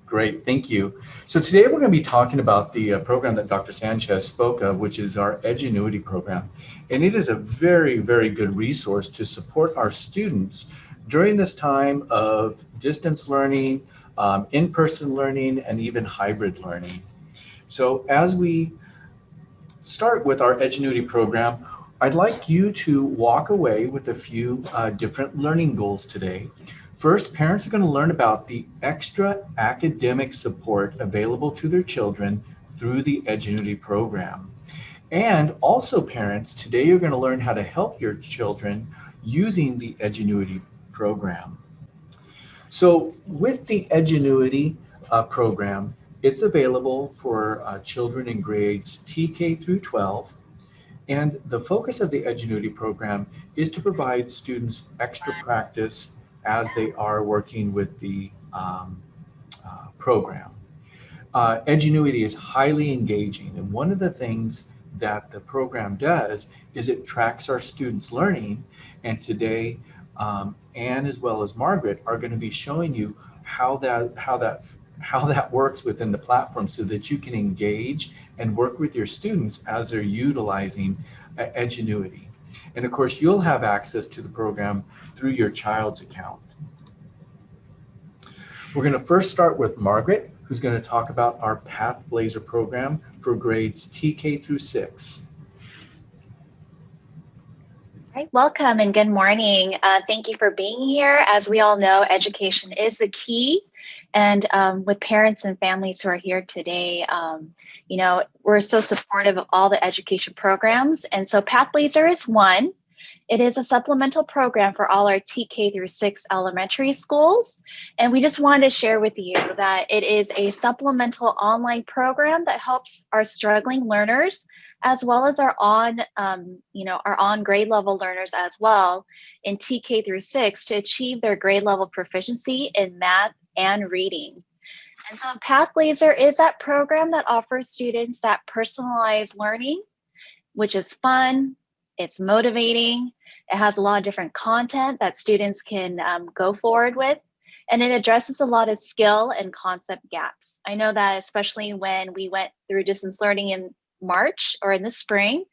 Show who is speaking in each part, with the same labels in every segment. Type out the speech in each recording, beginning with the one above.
Speaker 1: Great, thank you. So today we're going to be talking about the program that Dr. Sanchez spoke of, which is our Edgenuity program. And it is a very, very good resource to support our students during this time of distance learning, in-person learning, and even hybrid learning. So as we start with our Edgenuity program, I'd like you to walk away with a few different learning goals today. First, parents are going to learn about the extra academic support available to their children through the Edgenuity program. And also parents, today you're going to learn how to help your children using the Edgenuity program. So with the Edgenuity program, it's available for children in grades TK through 12. And the focus of the Edgenuity program is to provide students extra practice as they are working with the program. Edgenuity is highly engaging, and one of the things that the program does is it tracks our students' learning. And today, Anne as well as Margaret are going to be showing you how that works within the platform, so that you can engage and work with your students as they're utilizing Edgenuity. And of course, you'll have access to the program through your child's account. We're going to first start with Margaret, who's going to talk about our Pathblazer program for grades TK through 6.
Speaker 2: Hi, welcome and good morning. Thank you for being here. As we all know, education is the key. And with parents and families who are here today, we're so supportive of all the education programs. And so Pathblazer is one. It is a supplemental program for all our TK through 6 elementary schools. And we just wanted to share with you that it is a supplemental online program that helps our struggling learners, as well as our on grade level learners as well in TK through 6 to achieve their grade level proficiency in math and reading. And so Pathblazer is that program that offers students that personalized learning, which is fun, it's motivating, it has a lot of different content that students can go forward with, and it addresses a lot of skill and concept gaps. I know that especially when we went through distance learning in March or in the spring,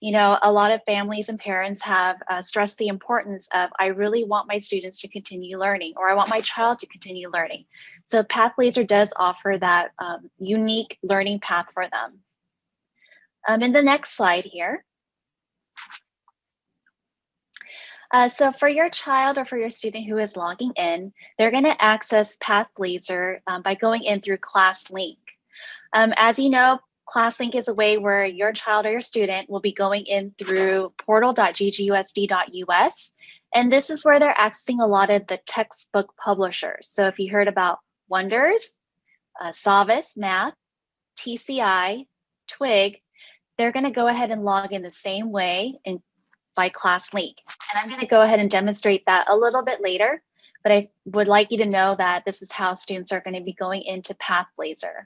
Speaker 2: a lot of families and parents have stressed the importance of, I really want my students to continue learning, or I want my child to continue learning. So Pathblazer does offer that unique learning path for them. In the next slide here. So for your child or for your student who is logging in, they're going to access Pathblazer by going in through ClassLink. As you know, ClassLink is a way where your child or your student will be going in through portal.ggusd.us. And this is where they're accessing a lot of the textbook publishers. So if you heard about Wonders, Savas Math, TCI, Twig, they're going to go ahead and log in the same way by ClassLink. And I'm going to go ahead and demonstrate that a little bit later, but I would like you to know that this is how students are going to be going into Pathblazer.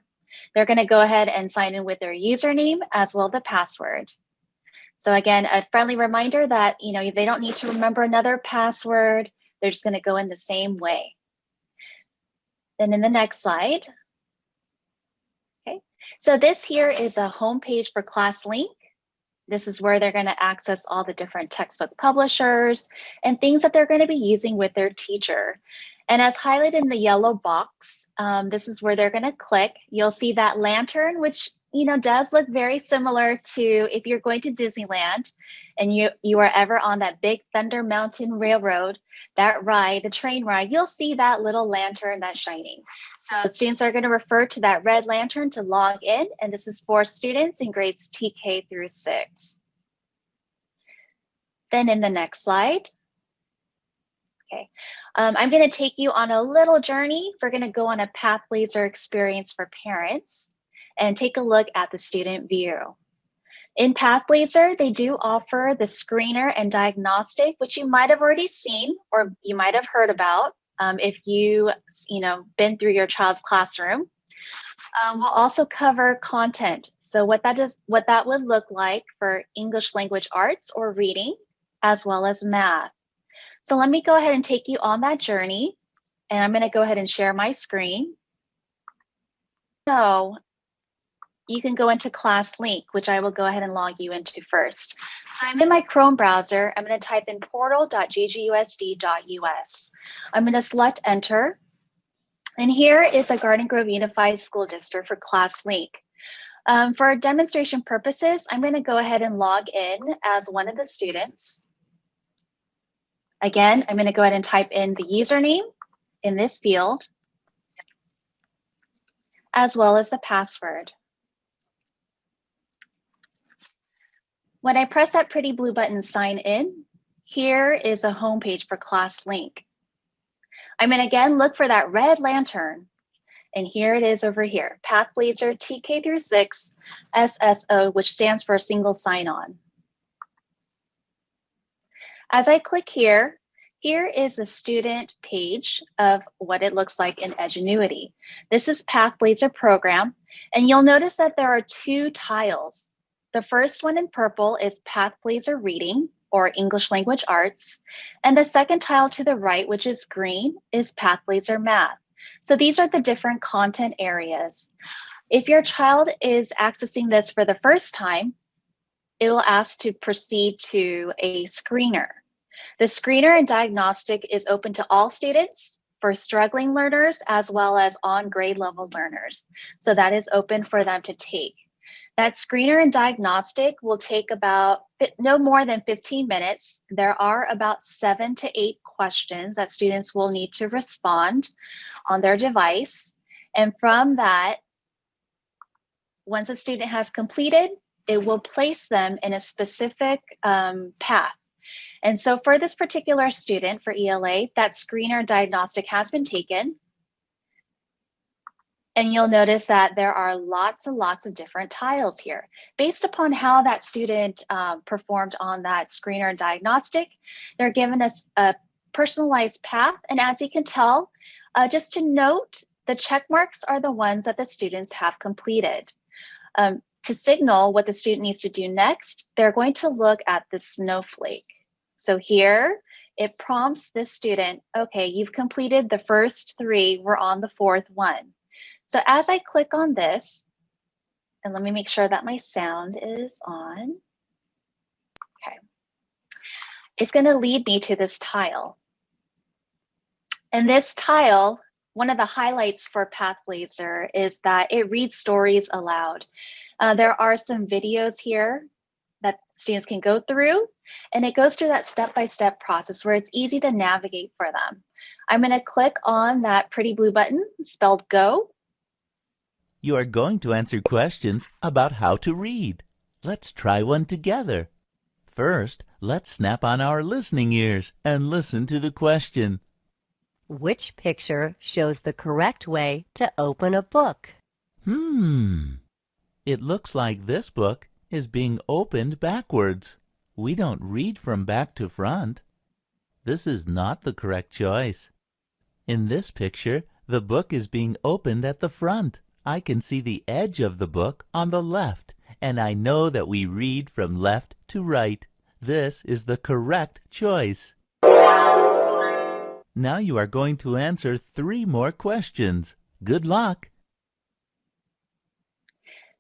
Speaker 2: They're going to go ahead and sign in with their username as well as the password. So again, a friendly reminder that they don't need to remember another password. They're just going to go in the same way. Then in the next slide. Okay, so this here is a homepage for ClassLink. This is where they're going to access all the different textbook publishers and things that they're going to be using with their teacher. And as highlighted in the yellow box, this is where they're going to click. You'll see that lantern, which does look very similar to if you're going to Disneyland and you are ever on that big Thunder Mountain Railroad, that ride, the train ride, you'll see that little lantern that's shining. So students are going to refer to that red lantern to log in, and this is for students in grades TK through 6. Then in the next slide. Okay, I'm going to take you on a little journey. We're going to go on a Pathblazer experience for parents and take a look at the student view. In Pathblazer, they do offer the screener and diagnostic, which you might have already seen or you might have heard about if you been through your child's classroom. We'll also cover content. So what that would look like for English language arts or reading, as well as math. So let me go ahead and take you on that journey, and I'm going to go ahead and share my screen. know, you can go into Class Link, which I will go ahead and log you into first. So I'm in my Chrome browser. I'm going to type in portal.ggusd.us. I'm going to select Enter. And here is a Garden Grove Unified School District for Class Link. For demonstration purposes, I'm going to go ahead and log in as one of the students. Again, I'm going to go ahead and type in the username in this field, as well as the password. When I press that pretty blue button, Sign In, here is a homepage for Class Link. I'm going to again look for that red lantern, and here it is over here, Pathblazer TK through 6 SSO, which stands for Single Sign-On. As I click here, here is a student page of what it looks like in Edgenuity. This is Pathblazer program, and you'll notice that there are two tiles. The first one in purple is Pathblazer Reading, or English Language Arts, and the second tile to the right, which is green, is Pathblazer Math. So these are the different content areas. If your child is accessing this for the first time, it will ask to proceed to a screener. The screener and diagnostic is open to all students, for struggling learners, as well as on grade level learners. So that is open for them to take. That screener and diagnostic will take about no more than 15 minutes. There are about 7 to 8 questions that students will need to respond on their device. And from that, once a student has completed, it will place them in a specific path. And so for this particular student, for ELA, that screener diagnostic has been taken. And you'll notice that there are lots and lots of different tiles here. Based upon how that student performed on that screener diagnostic, they're given us a personalized path. And as you can tell, just to note, the check marks are the ones that the students have completed. To signal what the student needs to do next, they're going to look at the snowflake. So here, it prompts this student, okay, you've completed the first 3, we're on the 4th one. So as I click on this, and let me make sure that my sound is on. Okay. It's going to lead me to this tile. And this tile, one of the highlights for Pathblazer is that it reads stories aloud. There are some videos here that students can go through, and it goes through that step-by-step process where it's easy to navigate for them. I'm going to click on that pretty blue button spelled Go.
Speaker 3: You are going to answer questions about how to read. Let's try one together. First, let's snap on our listening ears and listen to the question.
Speaker 4: Which picture shows the correct way to open a book?
Speaker 3: It looks like this book is being opened backwards. We don't read from back to front. This is not the correct choice. In this picture, the book is being opened at the front. I can see the edge of the book on the left, and I know that we read from left to right. This is the correct choice. Now you are going to answer 3 more questions. Good luck.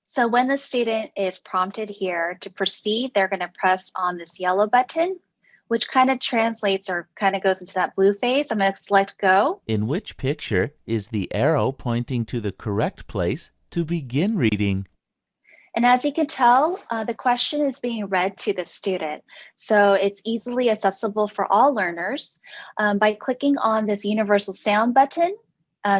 Speaker 2: So when the student is prompted here to proceed, they're going to press on this yellow button, which kind of translates or kind of goes into that blue phase. I'm going to select Go.
Speaker 3: In which picture is the arrow pointing to the correct place to begin reading?
Speaker 2: And as you can tell, the question is being read to the student. So it's easily accessible for all learners. By clicking on this universal sound button,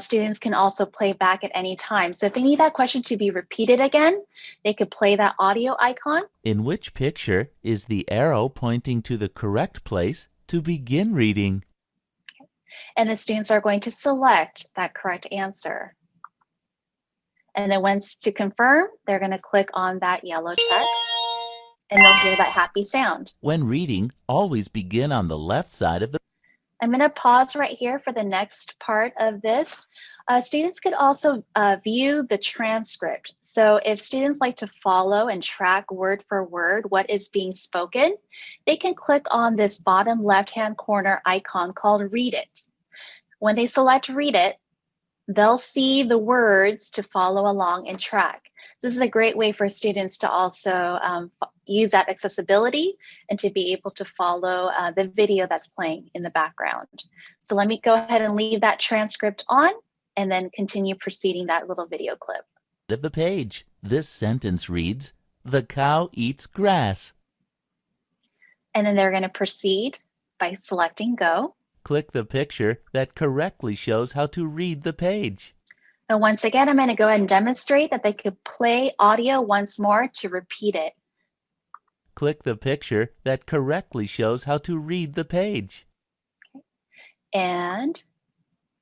Speaker 2: students can also play back at any time. So if they need that question to be repeated again, they could play that audio icon.
Speaker 3: In which picture is the arrow pointing to the correct place to begin reading?
Speaker 2: And the students are going to select that correct answer. And then once to confirm, they're going to click on that yellow check, and they'll hear that happy sound.
Speaker 3: When reading, always begin on the left side of the...
Speaker 2: I'm going to pause right here for the next part of this. Students could also view the transcript. So if students like to follow and track word for word what is being spoken, they can click on this bottom left-hand corner icon called Read It. When they select Read It, they'll see the words to follow along and track. This is a great way for students to also use that accessibility and to be able to follow the video that's playing in the background. So let me go ahead and leave that transcript on and then continue proceeding that little video clip.
Speaker 3: Of the page, this sentence reads, "The cow eats grass."
Speaker 2: And then they're going to proceed by selecting Go.
Speaker 3: Click the picture that correctly shows how to read the page.
Speaker 2: And once again, I'm going to go ahead and demonstrate that they could play audio once more to repeat it.
Speaker 3: Click the picture that correctly shows how to read the page.
Speaker 2: And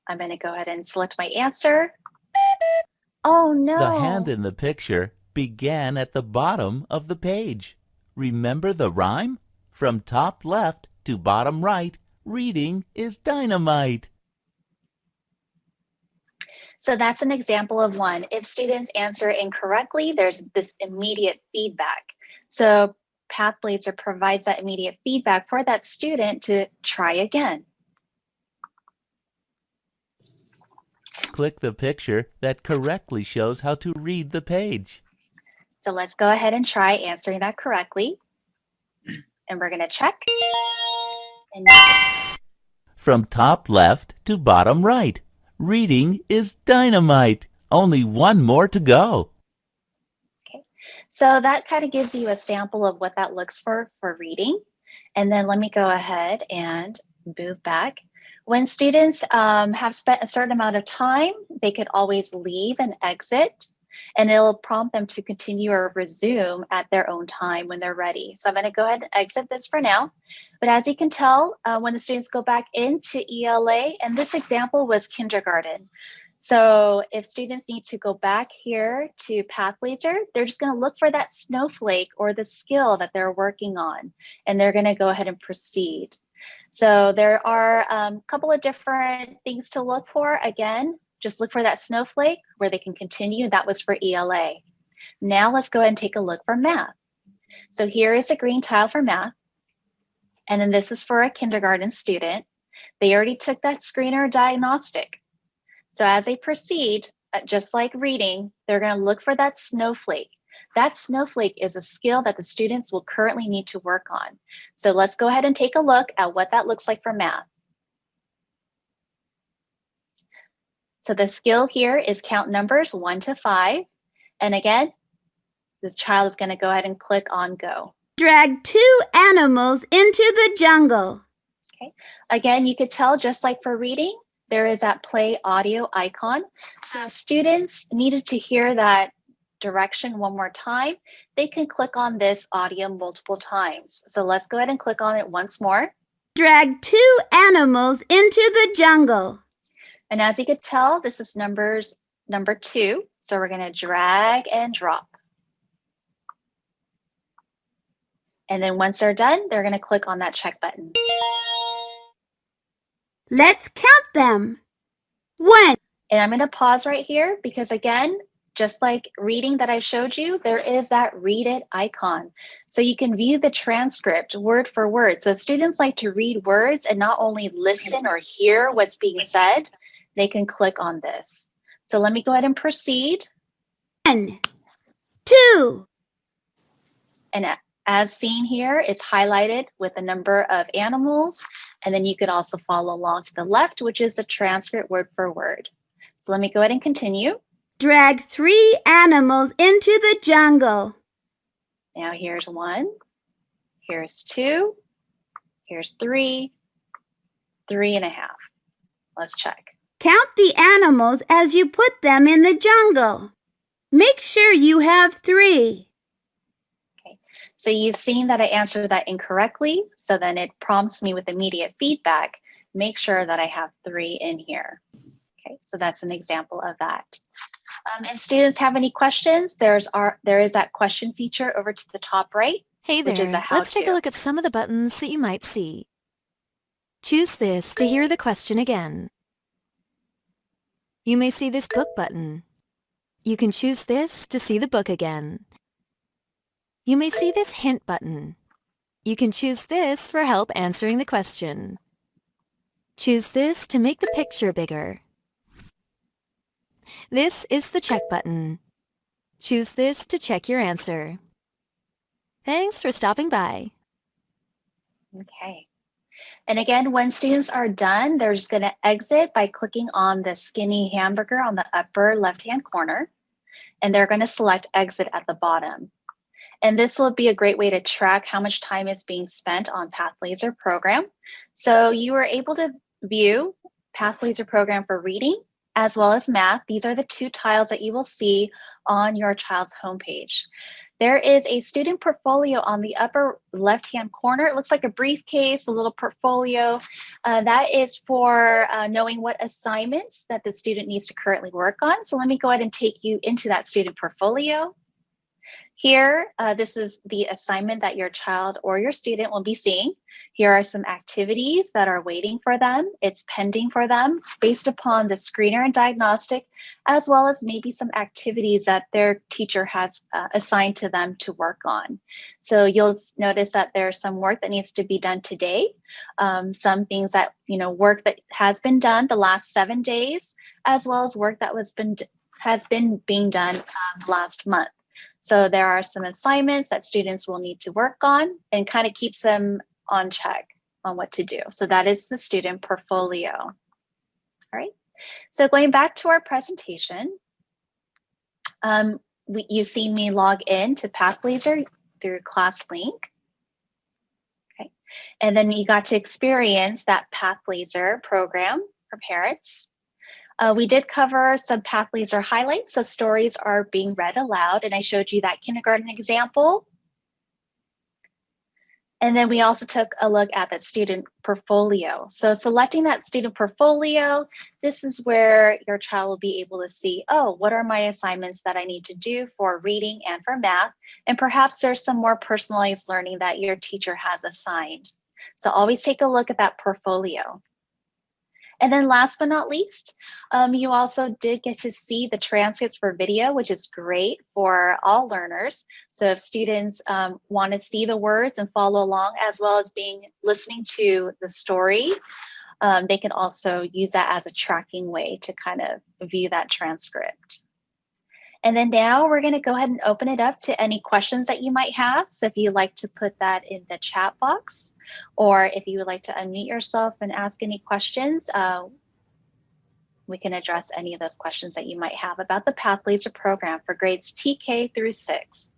Speaker 2: I'm going to go ahead and select my answer. Oh no!
Speaker 3: The hand in the picture began at the bottom of the page. Remember the rhyme? From top left to bottom right, reading is dynamite.
Speaker 2: So that's an example of one. If students answer incorrectly, there's this immediate feedback. So Pathblazer provides that immediate feedback for that student to try again.
Speaker 3: Click the picture that correctly shows how to read the page.
Speaker 2: So let's go ahead and try answering that correctly. And we're going to check. And
Speaker 3: From top left to bottom right, reading is dynamite. Only one more to go.
Speaker 2: okay. So that kind of gives you a sample of what that looks for reading. And then let me go ahead and move back. When students have spent a certain amount of time, they could always leave and exit, and it'll prompt them to continue or resume at their own time when they're ready. So I'm going to go ahead and exit this for now. But as you can tell, when the students go back into ELA, and this example was kindergarten. So if students need to go back here to Pathblazer, they're just going to look for that snowflake or the skill that they're working on, and they're going to go ahead and proceed. So there are a couple of different things to look for. Again, just look for that snowflake where they can continue. That was for ELA. Now let's go ahead and take a look for math. So here is a green tile for math. And then this is for a kindergarten student. They already took that screener diagnostic. So as they proceed, just like reading, they're going to look for that snowflake. That snowflake is a skill that the students will currently need to work on. So let's go ahead and take a look at what that looks like for math. So the skill here is count numbers 1 to 5. And again, this child is going to go ahead and click on Go.
Speaker 5: Drag 2 animals into the jungle.
Speaker 2: Okay. Again, you could tell just like for reading, there is that play audio icon. So if students needed to hear that direction one more time, they can click on this audio multiple times. So let's go ahead and click on it once more.
Speaker 5: Drag 2 animals into the jungle.
Speaker 2: And as you could tell, this is number 2. So we're going to drag and drop. And then once they're done, they're going to click on that check button.
Speaker 5: Let's count them. 1.
Speaker 2: And I'm going to pause right here because again, just like reading that I showed you, there is that read it icon. So you can view the transcript word for word. So students like to read words and not only listen or hear what's being said, they can click on this. So let me go ahead and proceed.
Speaker 5: 1, 2.
Speaker 2: And as seen here, it's highlighted with a number of animals. And then you could also follow along to the left, which is the transcript word for word. So let me go ahead and continue.
Speaker 5: Drag 3 animals into the jungle.
Speaker 2: Now here's 1, here's 2, here's 3, 3.5. Let's check.
Speaker 5: Count the animals as you put them in the jungle. Make sure you have 3.
Speaker 2: Okay, so you've seen that I answered that incorrectly. So then it prompts me with immediate feedback. Make sure that I have 3 in here. Okay, so that's an example of that. If students have any questions, there is that question feature over to the top right.
Speaker 4: Hey
Speaker 2: Which is a
Speaker 4: there, let's take a
Speaker 2: how-to.
Speaker 4: look at some of the buttons that you might see. Choose this to hear the question again. You may see this book button. You can choose this to see the book again. You may see this hint button. You can choose this for help answering the question. Choose this to make the picture bigger. This is the check button. Choose this to check your answer. Thanks for stopping by.
Speaker 2: Okay. And again, when students are done, they're just going to exit by clicking on the skinny hamburger on the upper left-hand corner, and they're going to select exit at the bottom. And this will be a great way to track how much time is being spent on Pathblazer program. So you are able to view Pathblazer program for reading as well as math. These are the two tiles that you will see on your child's homepage. There is a student portfolio on the upper left-hand corner. It looks like a briefcase, a little portfolio. That is for knowing what assignments that the student needs to currently work on. So let me go ahead and take you into that student portfolio. Here, this is the assignment that your child or your student will be seeing. Here are some activities that are waiting for them. It's pending for them based upon the screener and diagnostic, as well as maybe some activities that their teacher has assigned to them to work on. So you'll notice that there's some work that needs to be done today, some things that, work that has been done the last 7 days, as well as work that has been being done last month. So there are some assignments that students will need to work on and kind of keeps them on check on what to do. So that is the student portfolio. All right. So going back to our presentation, you've seen me log in to Pathblazer through ClassLink. Okay. And then you got to experience that Pathblazer program for parents. We did cover some Pathblazer highlights, so stories are being read aloud, and I showed you that kindergarten example. And then we also took a look at that student portfolio. So selecting that student portfolio, this is where your child will be able to see, oh, what are my assignments that I need to do for reading and for math? And perhaps there's some more personalized learning that your teacher has assigned. So always take a look at that portfolio. And then last but not least, you also did get to see the transcripts for video, which is great for all learners. So if students want to see the words and follow along, as well as listening to the story, they can also use that as a tracking way to kind of view that transcript. And then now we're going to go ahead and open it up to any questions that you might have. So if you'd like to put that in the chat box, or if you would like to unmute yourself and ask any questions, we can address any of those questions that you might have about the Pathblazer program for grades TK through 6.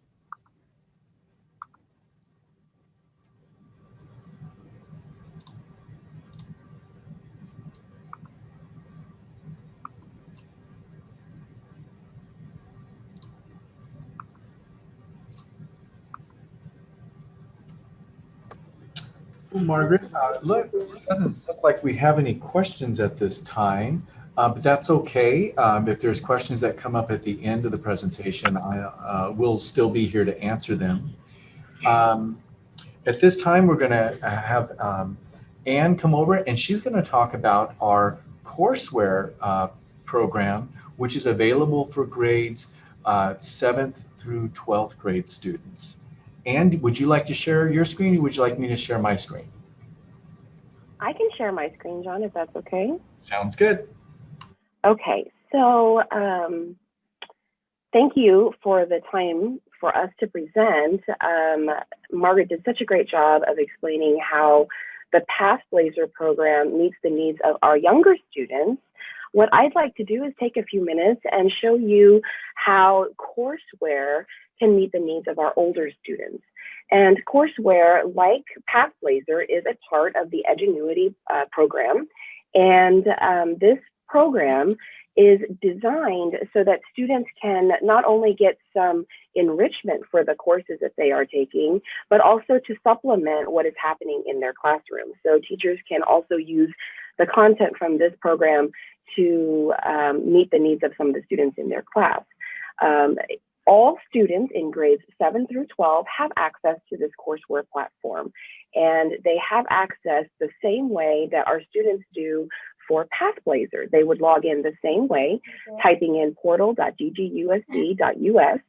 Speaker 1: Well, Margaret, it doesn't look like we have any questions at this time, but that's okay. If there's questions that come up at the end of the presentation, I will still be here to answer them. At this time, we're going to have Anne come over, and she's going to talk about our Courseware program, which is available for grades 7th through 12th grade students. Anne, would you like to share your screen, or would you like me to share my screen?
Speaker 6: I can share my screen, John, if that's okay.
Speaker 1: Sounds good.
Speaker 6: Okay, so thank you for the time for us to present. Margaret did such a great job of explaining how the Pathblazer program meets the needs of our younger students. What I'd like to do is take a few minutes and show you how Courseware can meet the needs of our older students. And Courseware, like Pathblazer, is a part of the Edgenuity program. And this program is designed so that students can not only get some enrichment for the courses that they are taking, but also to supplement what is happening in their classroom. So teachers can also use the content from this program to meet the needs of some of the students in their class. All students in grades 7 through 12 have access to this Courseware platform, and they have access the same way that our students do for Pathblazer. They would log in the same way, typing in portal.ggusd.us,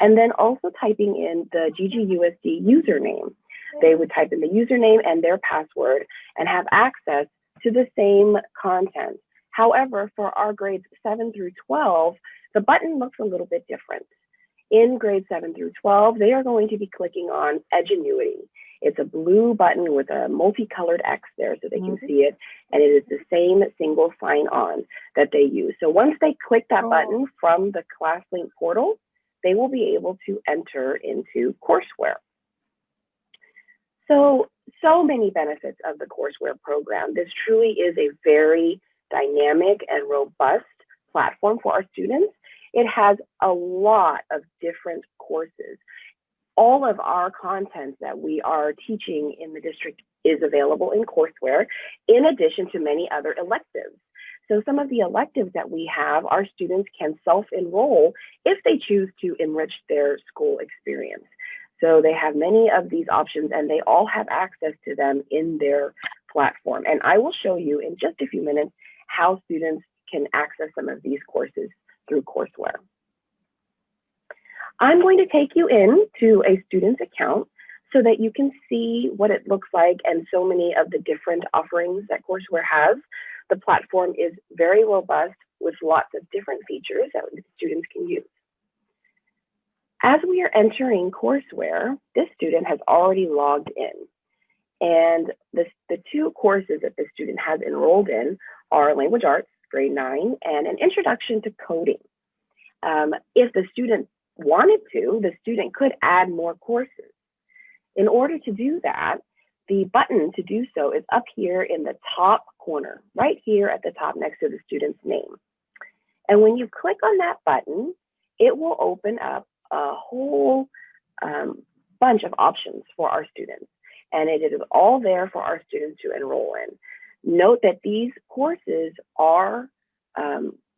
Speaker 6: and then also typing in the GGUSD username. They would type in the username and their password and have access to the same content. However, for our grades 7 through 12, the button looks a little bit different. In grades 7 through 12, they are going to be clicking on Edgenuity. It's a blue button with a multicolored X there so they can see it, and it is the same single sign-on that they use. So once they click that button from the ClassLink portal, they will be able to enter into Courseware. So many benefits of the Courseware program. This truly is a very dynamic and robust platform for our students. It has a lot of different courses. All of our content that we are teaching in the district is available in Courseware, in addition to many other electives. So some of the electives that we have, our students can self-enroll if they choose to enrich their school experience. So they have many of these options, and they all have access to them in their platform. And I will show you in just a few minutes how students can access some of these courses through Courseware. I'm going to take you into a student's account so that you can see what it looks like and so many of the different offerings that Courseware has. The platform is very robust with lots of different features that students can use. As we are entering Courseware, this student has already logged in. And the two courses that the student has enrolled in are Language Arts, grade 9, and an Introduction to Coding. If the student wanted to, the student could add more courses. In order to do that, the button to do so is up here in the top corner, right here at the top next to the student's name. And when you click on that button, it will open up a whole bunch of options for our students. And it is all there for our students to enroll in. Note that these courses are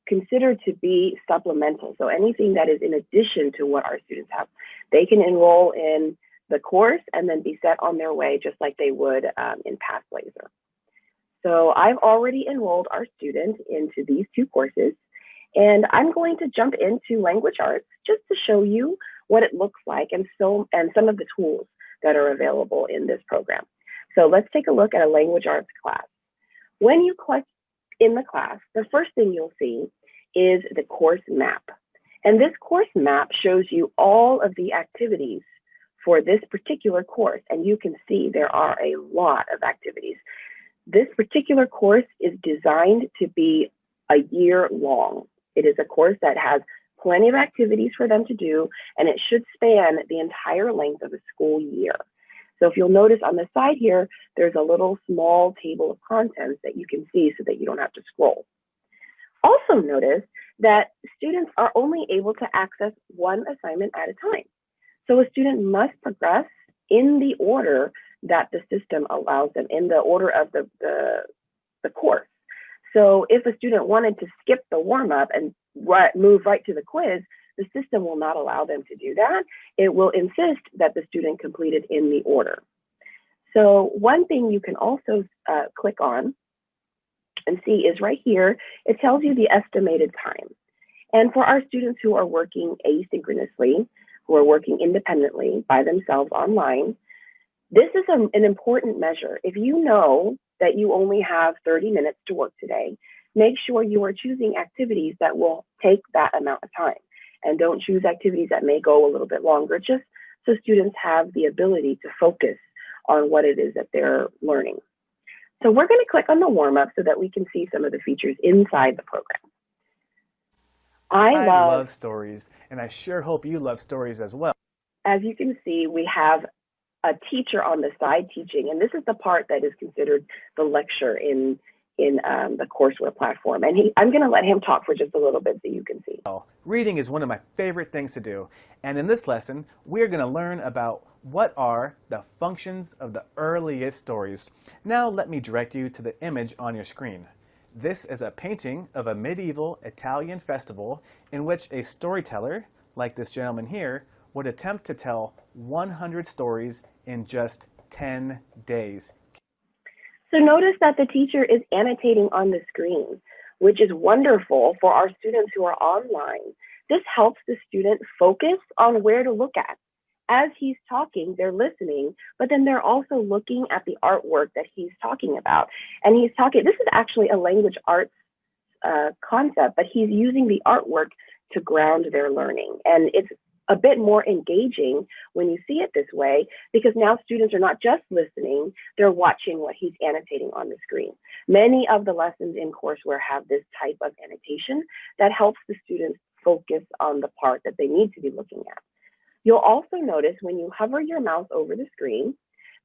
Speaker 6: considered to be supplemental. So anything that is in addition to what our students have, they can enroll in the course and then be set on their way just like they would in Pathblazer. So I've already enrolled our student into these two courses, and I'm going to jump into Language Arts just to show you what it looks like and some of the tools that are available in this program. So let's take a look at a Language Arts class. When you click in the class, the first thing you'll see is the course map. And this course map shows you all of the activities for this particular course. And you can see there are a lot of activities. This particular course is designed to be a year long. It is a course that has plenty of activities for them to do, and it should span the entire length of a school year. So if you'll notice on the side here, there's a little small table of contents that you can see so that you don't have to scroll. Also notice that students are only able to access one assignment at a time. So a student must progress in the order that the system allows them, in the order of the course. So if a student wanted to skip the warm-up and move right to the quiz, the system will not allow them to do that. It will insist that the student complete it in the order. So one thing you can also click on and see is right here, it tells you the estimated time. And for our students who are working asynchronously, who are working independently by themselves online, this is an important measure. If you know that you only have 30 minutes to work today, make sure you are choosing activities that will take that amount of time, and don't choose activities that may go a little bit longer, just so students have the ability to focus on what it is that they're learning. So we're going to click on the warm-up so that we can see some of the features inside the program. I love
Speaker 7: stories, and I sure hope you love stories as well.
Speaker 6: As you can see, we have a teacher on the side teaching, and this is the part that is considered the lecture in the Courseware platform. And I'm going to let him talk for just a little bit so you can see.
Speaker 7: Reading is one of my favorite things to do, and in this lesson, we're going to learn about what are the functions of the earliest stories. Now let me direct you to the image on your screen. This is a painting of a medieval Italian festival in which a storyteller, like this gentleman here, would attempt to tell 100 stories in just 10 days.
Speaker 6: So notice that the teacher is annotating on the screen, which is wonderful for our students who are online. This helps the student focus on where to look at. As he's talking, they're listening, but then they're also looking at the artwork that he's talking about. And he's talking, this is actually a language arts concept, but he's using the artwork to ground their learning. And it's a bit more engaging when you see it this way, because now students are not just listening, they're watching what he's annotating on the screen. Many of the lessons in Courseware have this type of annotation that helps the students focus on the part that they need to be looking at. You'll also notice when you hover your mouse over the screen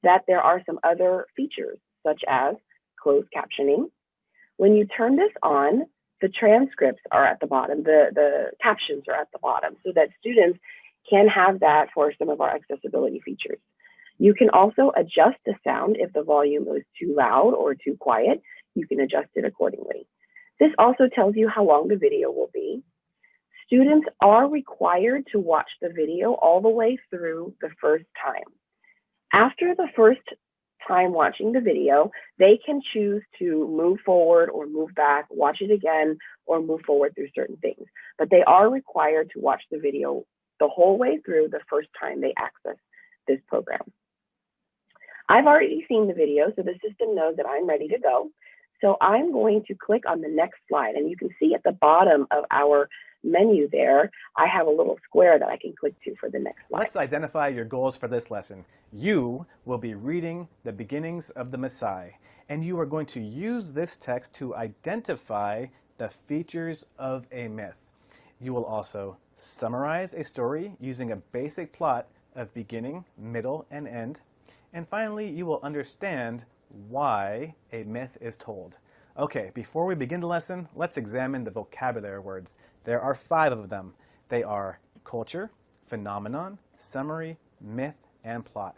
Speaker 6: that there are some other features, such as closed captioning. When you turn this on, the transcripts are at the bottom, the captions are at the bottom, so that students can have that for some of our accessibility features. You can also adjust the sound if the volume is too loud or too quiet. You can adjust it accordingly. This also tells you how long the video will be. Students are required to watch the video all the way through the first time. After the first time watching the video, they can choose to move forward or move back, watch it again, or move forward through certain things. But they are required to watch the video the whole way through the first time they access this program. I've already seen the video, so the system knows that I'm ready to go. So I'm going to click on the next slide, and you can see at the bottom of our menu there, I have a little square that I can click to for the next slide.
Speaker 7: Let's identify your goals for this lesson. You will be reading the beginnings of the Messiah, and you are going to use this text to identify the features of a myth. You will also summarize a story using a basic plot of beginning, middle, and end. And finally, you will understand why a myth is told. Okay, before we begin the lesson, let's examine the vocabulary words. There are 5 of them. They are culture, phenomenon, summary, myth, and plot.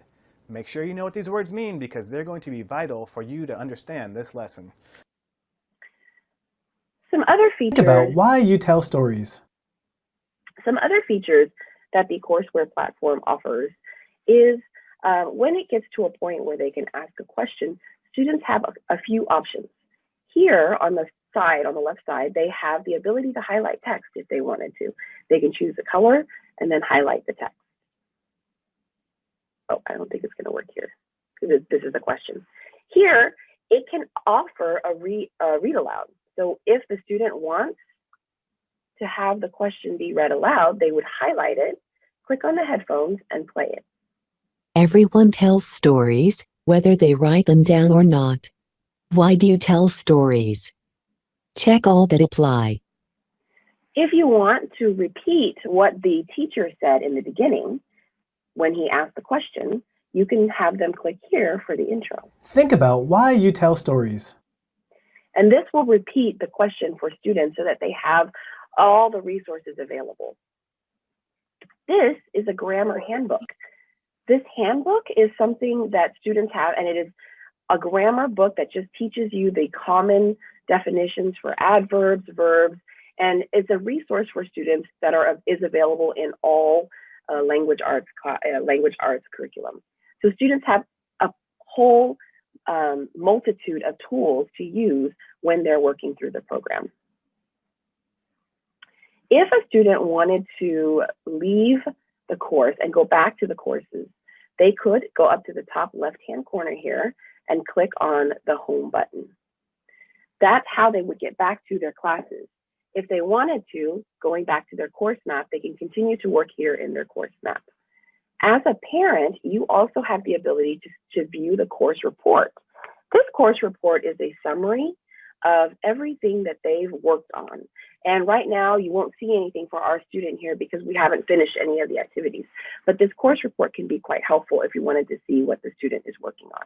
Speaker 7: Make sure you know what these words mean because they're going to be vital for you to understand this lesson.
Speaker 6: Some other features.
Speaker 8: Think about why you tell stories.
Speaker 6: Some other features that the Courseware platform offers is when it gets to a point where they can ask a question, students have a few options. Here on the side, on the left side, they have the ability to highlight text if they wanted to. They can choose a color and then highlight the text. Oh, I don't think it's going to work here because this is the question. Here, it can offer a read aloud. So if the student wants to have the question be read aloud, they would highlight it, click on the headphones, and play it.
Speaker 9: Everyone tells stories, whether they write them down or not. Why do you tell stories? Check all that apply.
Speaker 6: If you want to repeat what the teacher said in the beginning, when he asked the question, you can have them click here for the intro.
Speaker 8: Think about why you tell stories.
Speaker 6: And this will repeat the question for students so that they have all the resources available. This is a grammar handbook. This handbook is something that students have, and it is a grammar book that just teaches you the common definitions for adverbs, verbs, and it's a resource for students that is available in all language arts curriculum. So students have a whole multitude of tools to use when they're working through the program. If a student wanted to leave the course and go back to the courses, they could go up to the top left-hand corner here and click on the home button. That's how they would get back to their classes. If they wanted to, going back to their course map, they can continue to work here in their course map. As a parent, you also have the ability to view the course report. This course report is a summary of everything that they've worked on. And right now, you won't see anything for our student here because we haven't finished any of the activities. But this course report can be quite helpful if you wanted to see what the student is working on.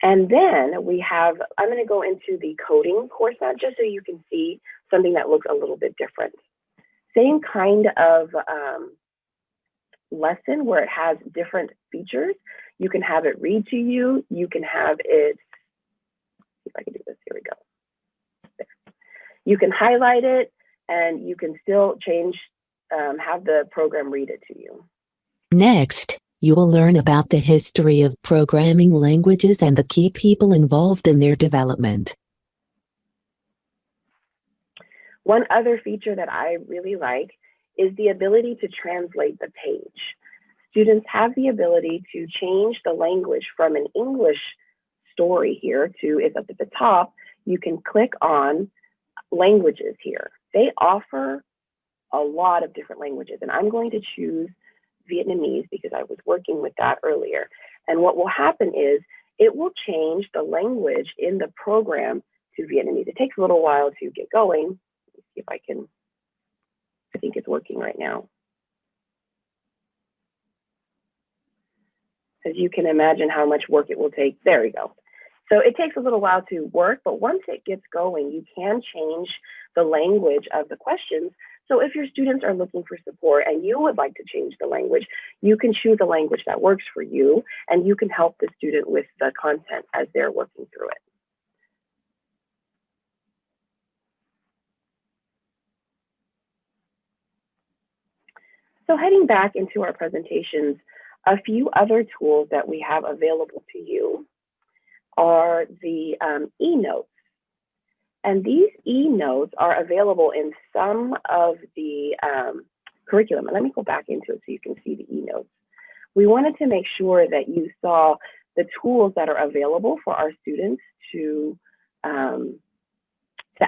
Speaker 6: And then we have, I'm going to go into the coding course now just so you can see something that looks a little bit different. Same kind of lesson where it has different features. You can have it read to you. You can have it, see if I can do this, here we go. There. You can highlight it and you can still change, have the program read it to you.
Speaker 9: Next, you will learn about the history of programming languages and the key people involved in their development.
Speaker 6: One other feature that I really like is the ability to translate the page. Students have the ability to change the language from an English story here to, it's up at the top, you can click on languages here. They offer a lot of different languages, and I'm going to choose Vietnamese because I was working with that earlier. And what will happen is it will change the language in the program to Vietnamese. It takes a little while to get going. Let's see if I think it's working right now. As you can imagine how much work it will take. There we go. So it takes a little while to work, but once it gets going, you can change the language of the questions. So if your students are looking for support and you would like to change the language, you can choose a language that works for you, and you can help the student with the content as they're working through it. So heading back into our presentations, a few other tools that we have available to you are the e-notes. And these e-notes are available in some of the curriculum. And let me go back into it so you can see the e-notes. We wanted to make sure that you saw the tools that are available for our students to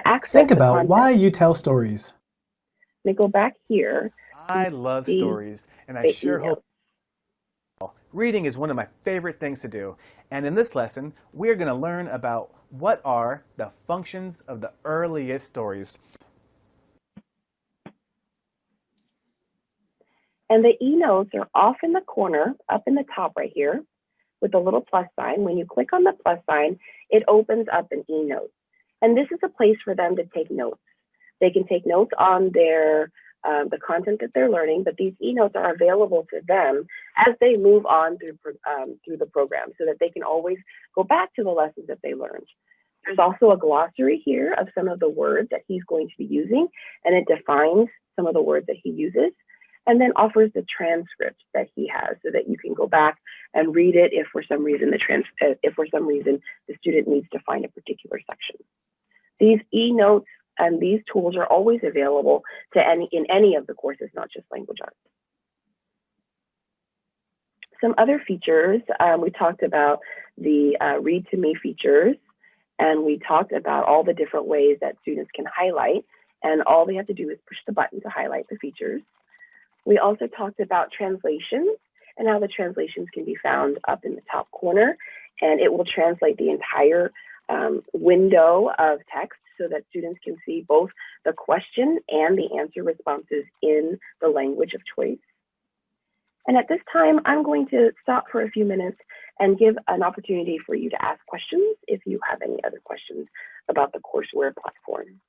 Speaker 6: access.
Speaker 8: Think about why you tell stories.
Speaker 6: Let me go back here.
Speaker 7: I love stories, and I sure hope. Reading is one of my favorite things to do, and in this lesson, we're going to learn about what are the functions of the earliest stories.
Speaker 6: And the e-notes are off in the corner, up in the top right here, with the little plus sign. When you click on the plus sign, it opens up an e-note. And this is a place for them to take notes. They can take notes on their the content that they're learning, but these e-notes are available to them as they move on through the program, so that they can always go back to the lessons that they learned. There's also a glossary here of some of the words that he's going to be using, and it defines some of the words that he uses, and then offers the transcript that he has so that you can go back and read it if for some reason the student needs to find a particular section. These e-notes and these tools are always available in any of the courses, not just language arts. Some other features, we talked about the Read to Me features, and we talked about all the different ways that students can highlight, and all they have to do is push the button to highlight the features. We also talked about translations and how the translations can be found up in the top corner, and it will translate the entire window of text so that students can see both the question and the answer responses in the language of choice. And at this time, I'm going to stop for a few minutes and give an opportunity for you to ask questions if you have any other questions about the Courseware platform.